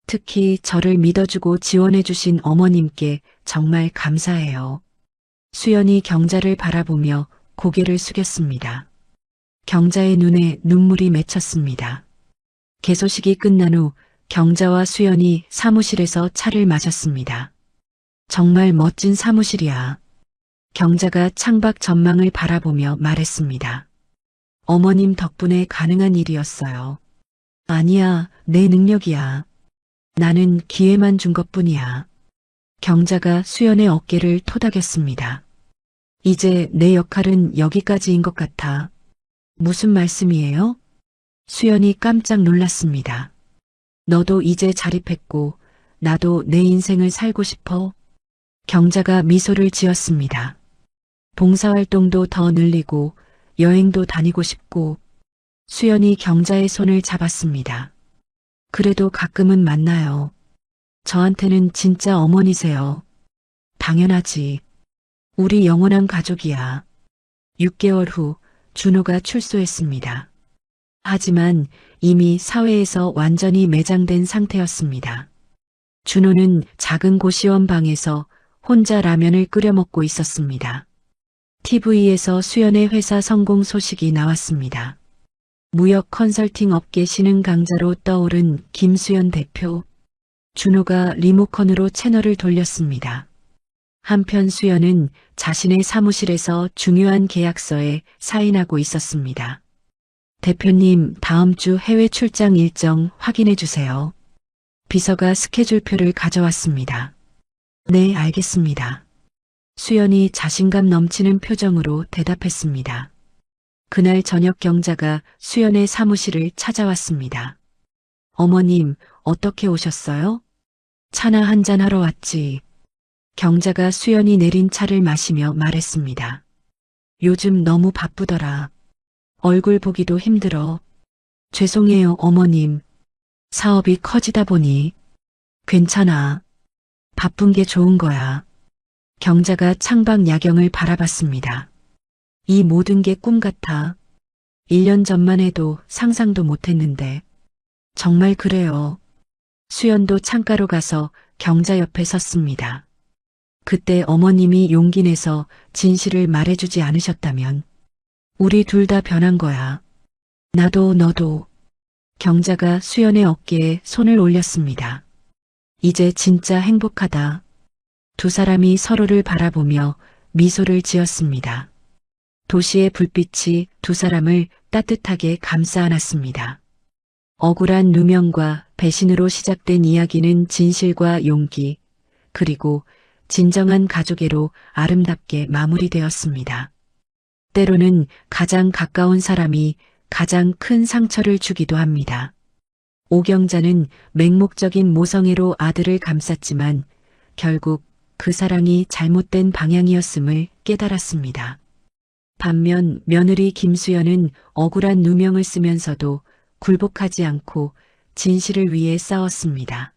S1: 특히 저를 믿어주고 지원해주신 어머님께 정말 감사해요. 수연이 경자를 바라보며 고개를 숙였습니다. 경자의 눈에 눈물이 맺혔습니다. 개소식이 끝난 후 경자와 수연이 사무실에서 차를 마셨습니다. 정말 멋진 사무실이야. 경자가 창밖 전망을 바라보며 말했습니다. 어머님 덕분에 가능한 일이었어요. 아니야, 내 능력이야. 나는 기회만 준 것뿐이야. 경자가 수연의 어깨를 토닥였습니다. 이제 내 역할은 여기까지인 것 같아. 무슨 말씀이에요? 수연이 깜짝 놀랐습니다. 너도 이제 자립했고 나도 내 인생을 살고 싶어? 경자가 미소를 지었습니다. 봉사활동도 더 늘리고 여행도 다니고 싶고. 수연이 경자의 손을 잡았습니다. 그래도 가끔은 만나요. 저한테는 진짜 어머니세요. 당연하지. 우리 영원한 가족이야. 6개월 후 준호가 출소했습니다. 하지만 이미 사회에서 완전히 매장된 상태였습니다. 준호는 작은 고시원 방에서 혼자 라면을 끓여 먹고 있었습니다. TV에서 수연의 회사 성공 소식이 나왔습니다. 무역 컨설팅 업계 신흥 강자로 떠오른 김수연 대표. 준호가 리모컨으로 채널을 돌렸습니다. 한편 수연은 자신의 사무실에서 중요한 계약서에 사인하고 있었습니다. 대표님, 다음 주 해외 출장 일정 확인해 주세요. 비서가 스케줄표를 가져왔습니다. 네, 알겠습니다. 수연이 자신감 넘치는 표정으로 대답했습니다. 그날 저녁 경자가 수연의 사무실을 찾아왔습니다. 어머님, 어떻게 오셨어요? 차나 한잔 하러 왔지. 경자가 수연이 내린 차를 마시며 말했습니다. 요즘 너무 바쁘더라. 얼굴 보기도 힘들어. 죄송해요, 어머님. 사업이 커지다 보니. 괜찮아. 바쁜 게 좋은 거야. 경자가 창밖 야경을 바라봤습니다. 이 모든 게 꿈 같아. 1년 전만 해도 상상도 못했는데. 정말 그래요. 수연도 창가로 가서 경자 옆에 섰습니다. 그때 어머님이 용기 내서 진실을 말해주지 않으셨다면 우리 둘 다 변한 거야. 나도 너도. 경자가 수연의 어깨에 손을 올렸습니다. 이제 진짜 행복하다. 두 사람이 서로를 바라보며 미소를 지었습니다. 도시의 불빛이 두 사람을 따뜻하게 감싸 안았습니다. 억울한 누명과 배신으로 시작된 이야기는 진실과 용기, 그리고 진정한 가족애로 아름답게 마무리되었습니다. 때로는 가장 가까운 사람이 가장 큰 상처를 주기도 합니다. 오경자는 맹목적인 모성애로 아들을 감쌌지만 결국 그 사랑이 잘못된 방향이었음을 깨달았습니다. 반면 며느리 김수연은 억울한 누명을 쓰면서도 굴복하지 않고 진실을 위해 싸웠습니다.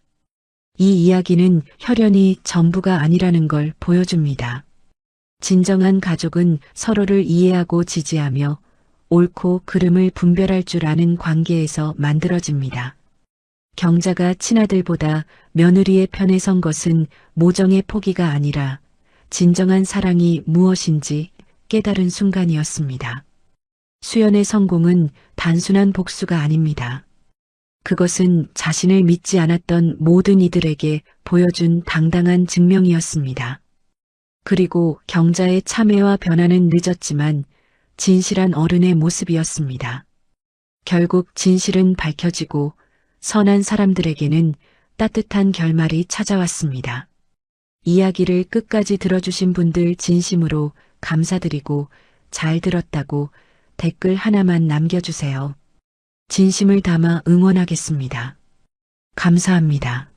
S1: 이 이야기는 혈연이 전부가 아니라는 걸 보여줍니다. 진정한 가족은 서로를 이해하고 지지하며 옳고 그름을 분별할 줄 아는 관계에서 만들어집니다. 경자가 친아들보다 며느리의 편에 선 것은 모정의 포기가 아니라 진정한 사랑이 무엇인지 깨달은 순간이었습니다. 수연의 성공은 단순한 복수가 아닙니다. 그것은 자신을 믿지 않았던 모든 이들에게 보여준 당당한 증명이었습니다. 그리고 경자의 참회와 변화는 늦었지만 진실한 어른의 모습이었습니다. 결국 진실은 밝혀지고 선한 사람들에게는 따뜻한 결말이 찾아왔습니다. 이야기를 끝까지 들어주신 분들 진심으로 감사드리고 잘 들었다고 댓글 하나만 남겨주세요. 진심을 담아 응원하겠습니다. 감사합니다.